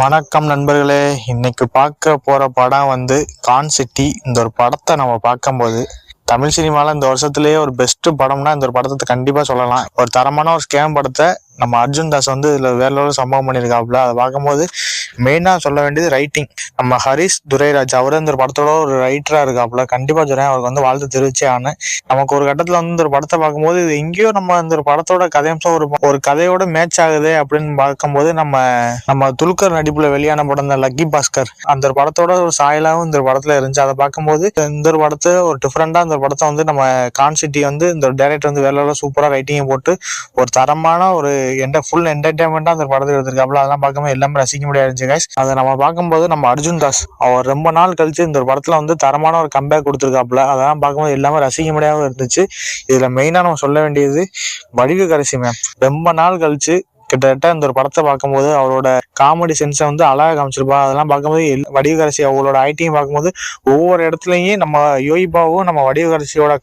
வணக்கம் நண்பர்களே. இன்னைக்கு பார்க்க போற படம் கான் சிட்டி. இந்த ஒரு படத்தை நம்ம பார்க்கும்போது தமிழ் சினிமால இந்த வருஷத்துலயே ஒரு பெஸ்ட் படம்னா இந்த ஒரு படத்தை கண்டிப்பா சொல்லலாம். ஒரு தரமான ஒரு ஸ்கேம் படத்தை நம்ம அர்ஜுன் தாஸ் இதுல வேற லெவலில் சம்பவம் பண்ணியிருக்காப்புல. அதை பார்க்கும்போது மெயினா சொல்ல வேண்டியது ரைட்டிங். நம்ம ஹரிஷ் துரைராஜ் அவரு இந்த ஒரு படத்தோட ஒரு ரைட்டரா இருக்காப்புல. கண்டிப்பா சொல்றேன், அவருக்கு வாழ்த்து தெரிவிச்சே ஆனேன். நமக்கு ஒரு கட்டத்துல இந்த ஒரு படத்தை பார்க்கும்போது இது எங்கேயோ நம்ம இந்த ஒரு படத்தோட கதையம்சம் ஒரு கதையோட மேட்ச் ஆகுது அப்படின்னு பார்க்கும்போது நம்ம துல்கர் நடிப்புல வெளியான படம் இந்த லக்கி பாஸ்கர் அந்த ஒரு படத்தோட ஒரு சாயலாவும் இந்த ஒரு படத்துல இருந்துச்சு. அதை பார்க்கும்போது இந்த ஒரு படத்தை ஒரு டிஃப்ரெண்டா இந்த படத்தை நம்ம கான் சிட்டி இந்த டைரக்டர் வேலை சூப்பரா ரைட்டிங் போட்டு ஒரு தரமான ஒரு ஃபுல் என்டர்டைன்மெண்டா அந்த படத்தை எடுத்திருக்காப்புல. அதெல்லாம் பார்க்கும்போது எல்லாமே ரசிக்க முடியாது கைஸ். அதை நம்ம பார்க்கும்போது நம்ம அர்ஜுன் தாஸ் அவர் ரொம்ப நாள் கழிச்சு இந்த ஒரு படத்துல தரமான ஒரு கம்பேக் கொடுத்திருக்காப்புல. அதெல்லாம் பார்க்கும்போது எல்லாமே ரசிக்க முடியாம இருந்துச்சு. இதுல மெயினா நம்ம சொல்ல வேண்டியது வடிவுக்கரசி மேம். ரொம்ப நாள் கழிச்சு கிட்டத்தட்ட இந்த ஒரு படத்தை பார்க்கும்போது அவரோட காமெடி சென்ஸை அழகா காமிச்சிருப்பா. அதெல்லாம் பார்க்கும்போது வடிவுக்கரசி அவங்களோட ஐட்டியும் பார்க்கும்போது ஒவ்வொரு இடத்துலயும் நம்ம யோகிபாவும் நம்ம வடிவுக்கரசியோட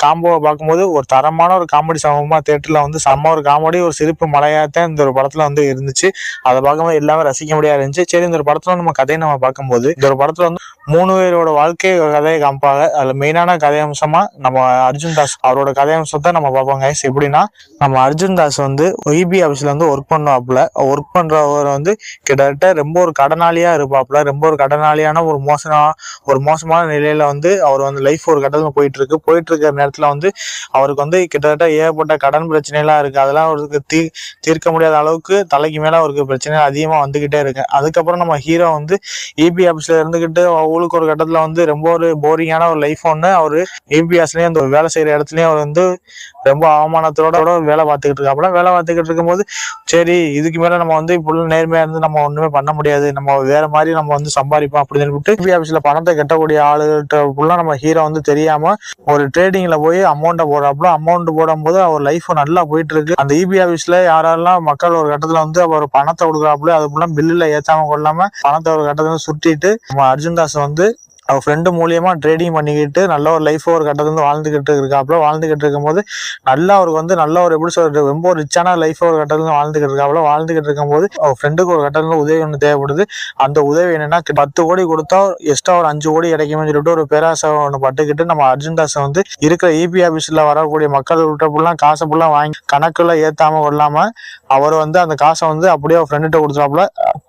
காம்போவை பார்க்கும்போது ஒரு தரமான ஒரு காமெடி சமமா தேட்டர்ல செம்ம ஒரு காமெடி ஒரு சிரிப்பு மலையாத்தான் இந்த ஒரு படத்துல இருந்துச்சு. அதை பார்க்கும்போது எல்லாமே ரசிக்க முடியாது இருந்துச்சு. சரி, இந்த ஒரு படத்துல நம்ம கதையை நம்ம பார்க்கும்போது இந்த ஒரு படத்துல 3 பேரோட வாழ்க்கை கதையை காமிப்பாங்க. அதுல மெயினான கதையம்சமா நம்ம அர்ஜுன் தாஸ் அவரோட கதையம்சத்தை நம்ம பார்ப்போம் கைஸ். எப்படின்னா, நம்ம அர்ஜுன் தாஸ் ஒய்பி ஆபீஸ்ல ஒர்க் பண்ணுவாப்புல. ஒர்க் பண்றவர் கிட்டத்தட்ட ரொம்ப ஒரு கடனாளியா இருப்பாப்புல. ரொம்ப ஒரு கடனாளியான ஒரு மோசமான நிலையில அவர் லைஃப் ஒரு கட்டத்துல போயிட்டு இருக்கிற நேரத்துல அவருக்கு கிட்டத்தட்ட ஏகப்பட்ட கடன் பிரச்சனை எல்லாம் இருக்கு. அதெல்லாம் அவருக்கு தீர்க்க முடியாத அளவுக்கு தலைக்கு மேல அவருக்கு பிரச்சனை அதிகமா வந்துகிட்டே இருக்கு. அதுக்கப்புறம் நம்ம ஹீரோ இபி ஆபீஸ்ல இருந்துகிட்டு அவங்களுக்கு ஒரு கட்டத்துல ரொம்ப ஒரு போரிங்கான ஒரு லைஃப் அவரு இபி ஆபீஸ்லயும் அந்த வேலை செய்யற இடத்துலயும் அவர் ரொம்ப அவமானத்தோட வேலை பார்த்துக்கிட்டு இருக்காப்புல. வேலை பார்த்துக்கிட்டு இருக்கும்போது சரி, இதுக்கு மேல நம்ம இப்படி நேர்மையா நம்ம ஒண்ணுமே பண்ண முடியாது, நம்ம வேற மாதிரி நம்ம சம்பாதிப்போம் அப்படின்னு சொல்லிட்டு இபி ஆபீஸ்ல பணத்தை கட்டக்கூடிய ஆளுகிட்ட நம்ம ஹீரோ தெரியாம ஒரு ட்ரேடிங்ல போய் அமௌண்ட்டை போடுறாப்புல. அமௌண்ட் போடும்போது அவர் லைஃப் நல்லா போயிட்டு இருக்கு. அந்த இபி ஆபீஸ்ல யாரெல்லாம் மக்கள் ஒரு கட்டத்துல அவர் பணத்தை கொடுக்குறாப்புல, அது ஃபுல்லா பில்லுல ஏத்தாம கொள்ளாம பணத்தை ஒரு கட்டத்துல சுட்டிட்டு நம்ம அர்ஜுன் தாஸ் அவர் ஃப்ரெண்டு மூலியமா ட்ரேடிங் பண்ணிக்கிட்டு நல்ல ஒரு லைஃப் ஒரு கட்டத்துல வாழ்ந்துகிட்டு இருக்காப்புல. வாழ்ந்துகிட்டு இருக்கும்போது நல்லா அவருக்கு நல்ல ஒரு எப்படி சொல்றது ரொம்ப ஒரு ரிச்சான லைஃப் ஒரு கட்டத்துல வாழ்ந்துகிட்டு இருக்காப்புல. வாழ்ந்துகிட்டு இருக்கும்போது அவர் ஃப்ரெண்டுக்கு ஒரு கட்டத்துல உதவி ஒன்று தேவைப்படுது. அந்த உதவி என்னன்னா 10 கோடி கொடுத்தா எக்ஸ்ட்ரா ஒரு 5 கோடி கிடைக்கும்னு சொல்லிட்டு ஒரு பேராசை ஒன்று பட்டுக்கிட்டு நம்ம அர்ஜுன் தாஸ் இருக்கிற இபி ஆபீஸ்ல வரக்கூடிய மக்கள் விட்ட காசை ஃபுல்லா வாங்கி கணக்குல ஏத்தாம கொள்ளாம அவர் அந்த காசை அப்படியே அவர் ஃப்ரெண்டுகிட்ட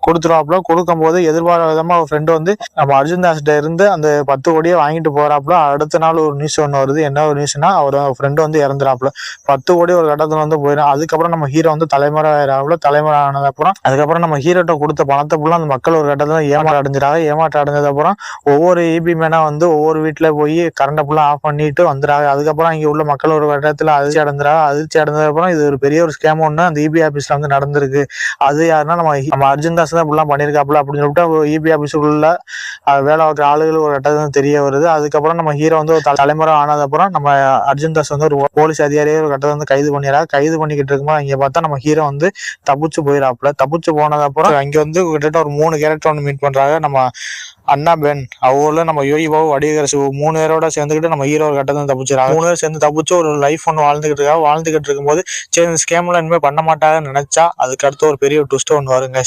கொடுத்துருவாப்புல. கொடுக்கும்போது எதிர்பாராத விதமா அவர் ஃப்ரெண்டு நம்ம அர்ஜுன் தாஸ்கிட்ட இருந்து அந்த 10 கோடியை வாங்கிட்டு போறாப்புல. அடுத்த நாள் ஒரு நியூஸ் ஒன்று வருது. என்ன ஒரு நியூஸ்னா, அவர் ஃப்ரெண்டு இறந்துறாப்புல. 10 கோடி ஒரு கட்டத்துல போயிடும். அதுக்கப்புறம் நம்ம ஹீரோ தலைமுறை ஆயிராப்புல. தலைமுறை ஆனதுக்கப்புறம் அதுக்கப்புறம் நம்ம ஹீரோட்ட கொடுத்த பணத்தை ஃபுல்லா அந்த மக்கள் ஒரு கட்டத்துல ஏமாற்றம் அடைஞ்சது அப்புறம் ஒவ்வொரு இபி மேனா ஒவ்வொரு வீட்டுல போய் கரண்டை ஃபுல்லா ஆஃப் பண்ணிட்டு வந்துறாங்க. அதுக்கப்புறம் இங்க உள்ள மக்கள் ஒரு கட்டத்துல அதிர்ச்சி அடைஞ்சதுக்கு அப்புறம் இது ஒரு பெரிய ஒரு ஸ்கேம் ஒண்ணு அந்த இபி ஆபீஸ்ல நடந்திருக்கு. அது யாருன்னா நம்ம அர்ஜுன் தாஸ் தான் ஃபுல்லா பண்ணிருக்காப்புல அப்படின்னு சொல்லிட்டு இபி ஆபீஸுக்குள்ள வேலை பார்க்குற ஆளுகள் ஒரு கட்டத்துல தெரிய வருது. அதுக்கப்புறம் நம்ம ஹீரோ ஒரு தலைமுறை ஆனது அப்புறம் நம்ம அர்ஜுன் தாஸ் ஒரு போலீஸ் அதிகாரியே ஒரு கட்டத்துல கைது பண்ணிடுறாரு. கைது பண்ணிக்கிட்டு இருக்கும்போது இங்க பார்த்தா நம்ம ஹீரோ தப்பிச்சு போயிடாப்புல. தப்பிச்சு போனது அப்புறம் அங்க கிட்டத்தட்ட ஒரு 3 கேரக்டர் மீட் பண்றாங்க. நம்ம அண்ணா பென் அவங்களும் நம்ம யோகிபாபு வடிவுக்கரசி 3 பேரோட சேர்ந்துக்கிட்டு நம்ம ஹீரோ கட்டத்தை தப்பிச்சிடறாங்க. 3 பேர் சேர்ந்து தப்பிச்சு ஒரு லைஃப் வாழ்ந்துகிட்டு இருக்கும்போது சரி, இந்த ஸ்கேம்ல இனிமே பண்ண மாட்டாங்கன்னு நினைச்சா அதுக்கு அடுத்து ஒரு பெரிய ட்விஸ்ட் ஒன்று வருங்க.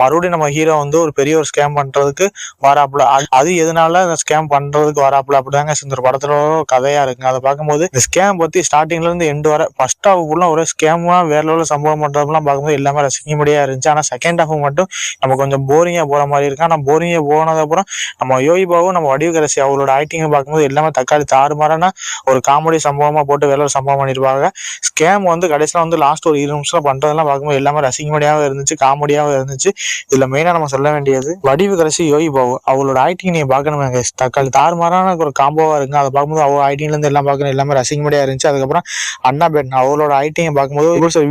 மறுபடியும் நம்ம ஹீரோ ஒரு பெரிய ஒரு ஸ்கேம் பண்றதுக்கு வராப்புல. அது எதனால இந்த ஸ்கேம் பண்றதுக்கு வராப்புல அப்படிதாங்க இந்த படத்துல கதையா இருக்குங்க. அதை பார்க்கும்போது இந்த ஸ்கேம் பத்தி ஸ்டார்டிங்ல இருந்து எண்டு வர ஃபர்ஸ்ட் ஹாஃப்ல ஒரே ஸ்கேமா வேற லெவலில் சம்பவம் பண்றதுலாம் பார்க்கும்போது எல்லாமே ரசிக்க முடியா இருந்துச்சு. ஆனா செகண்ட் ஹாஃப் மட்டும் நம்ம கொஞ்சம் போரிங்கா போற மாதிரி இருக்கு. ஆனா போரிங்கா போனது அப்புறம் நம்ம யோகிபாவும் நம்ம வடிவுக்கரசி அவங்களோட ஆக்டிங் பார்க்கும்போது எல்லாமே தக்காளி தாறுமாறான ஒரு காமெடி சம்பவமா போட்டு வேலை சம்பவம் பண்ணிருப்பாங்க. ஸ்கேம் கடைசியில லாஸ்ட் ஒரு 20 நிமிஷம் பண்றதெல்லாம் பார்க்கும்போது எல்லாமே ரசிக்கும்படியாகவும் இருந்துச்சு, காமெடியாகவும் இருந்துச்சு. இதுல மெயினா நம்ம சொல்ல வேண்டியது வடிவுக்கரசி யோகிபாவு அவங்களோட ஆக்டிங் நீங்க பாக்கணுமே. தக்காளி தாறுமாறான ஒரு காம்போவா இருக்கு. அதை பார்க்கும்போது அவங்க ஆக்டிங்ல இருந்து எல்லாம் பார்க்கணும், எல்லாமே ரசிக்கும்படியா இருந்துச்சு. அதுக்கப்புறம் அண்ணா பென் அவங்களோட ஆக்டிங் பார்க்கும்போது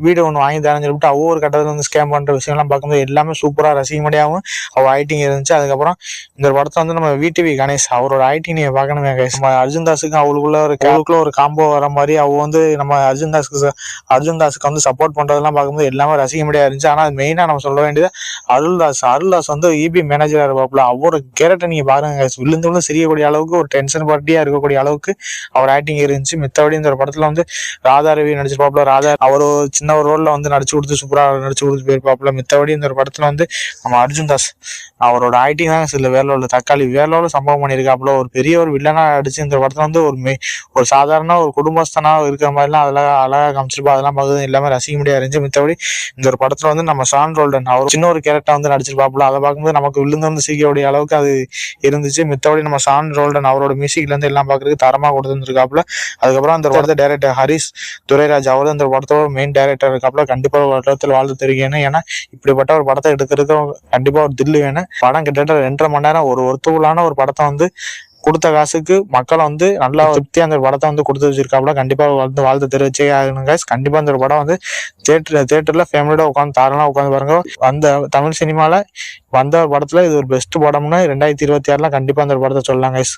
வீடு ஒன்று வாங்கி தரேன்னு சொல்லிட்டு ஒவ்வொரு கட்டத்துல ஸ்கேம் பண்ற விஷயம் எல்லாம் பார்க்கும்போது எல்லாமே சூப்பரா ரசிக்கும்படியாகவும் அவ ஆக்டிங் இருந்துச்சு. அதுக்கப்புறம் அதுக்கப்புறம் இந்த படத்தை வந்து நம்ம விடிவி கணேஷ் அவரோட ஆக்டிங் நீங்க பார்க்கணுமே guys. நம்ம அர்ஜுன் தாஸுக்கு அவளுக்குள்ள ஒரு காம்போ வர மாதிரி அவ வந்து நம்ம அர்ஜுன் தாஸுக்கு வந்து சப்போர்ட் பண்றதெல்லாம் பார்க்கும்போது எல்லாமே ரசிக்கும்படியா இருந்துச்சு. ஆனா மெயினா நம்ம சொல்ல வேண்டியது அருள்தாஸ் வந்து இபி மேனேஜரா இருப்பாப்புல. அவரோட கேரக்டர் நீங்க பாருங்க guys. விழுந்து சிரியக்கூடிய அளவுக்கு ஒரு டென்ஷன் பார்ட்டியா இருக்கக்கூடிய அளவுக்கு அவர் ஆக்டிங் இருந்துச்சு. மித்தபடி இந்த படத்துல வந்து ராதா ரவி நடிச்சிருப்பாப்புல. அவர் சின்ன ஒரு ரோல்ல வந்து நடிச்சு கொடுத்து சூப்பரா நடிச்சு கொடுத்து போயிருப்பாப்புல. மித்தபடி இந்த படத்துல வந்து நம்ம அர்ஜுன் தாஸ் அவரோட ஆக்டிங் தான் சில வேலையோட தக்காளி வேலையோட சம்பவம் பண்ணியிருக்காப்புல. ஒரு பெரிய ஒரு வில்லனா அடிச்சு இந்த படத்துல வந்து ஒரு சாதாரண ஒரு குடும்பஸ்தனா இருக்கிற மாதிரிலாம் அதெல்லாம் அழகா காமிச்சிருப்பா. அதெல்லாம் பார்க்குறது எல்லாமே ரசிக்க முடியாது இருந்துச்சு. மித்தபடி இந்த ஒரு படத்துல வந்து நம்ம ஷான் ரோல்டன் அவர் சின்ன ஒரு கேரக்டர் வந்து நடிச்சிருப்பாப்புல. அதை பார்க்கும்போது நமக்கு விழுந்து வந்து சிரிக்கக்கூடிய அளவுக்கு அது இருந்துச்சு. மித்தபடி நம்ம ஷான் ரோல்டன் அவரோட மியூசிக்ல இருந்து எல்லாம் பார்க்கறதுக்கு தரமா கொடுத்துருக்காப்புல. அதுக்கப்புறம் அந்த படத்தை டைரக்டர் ஹரிஷ் துரைராஜ் அவர் இந்த படத்தோட மெயின் டைரக்டர் இருக்காப்புல. கண்டிப்பா ஒரு படத்தில் வாழ்த்து தெரிவிக்கணும். ஏன்னா இப்படிப்பட்ட ஒரு படத்தை எடுக்கிறதுக்கு கண்டிப்பா ஒரு தில்லு வேணும். படம் கிட்டத்தட்ட 2.5 மணி நேரம் ஒரு ஒருத்தவளான ஒரு படத்தை வந்து கொடுத்த காசுக்கு மக்களை வந்து நல்லா திருப்தியா அந்த படத்தை வந்து கொடுத்து வச்சிருக்காப்புல. கண்டிப்பா வந்து வாழ்த்து தெரிவிச்சே ஆகணும் guys. கண்டிப்பா இந்த ஒரு படம் வந்து தியேட்டர்ல ஃபேமிலியோட உட்காந்து தாராளமா உட்காந்து பாருங்க. அந்த தமிழ் சினிமால வந்த படத்துல இது ஒரு பெஸ்ட் படம்னு 2026 கண்டிப்பா அந்த ஒரு படத்தை சொல்லலாம் guys.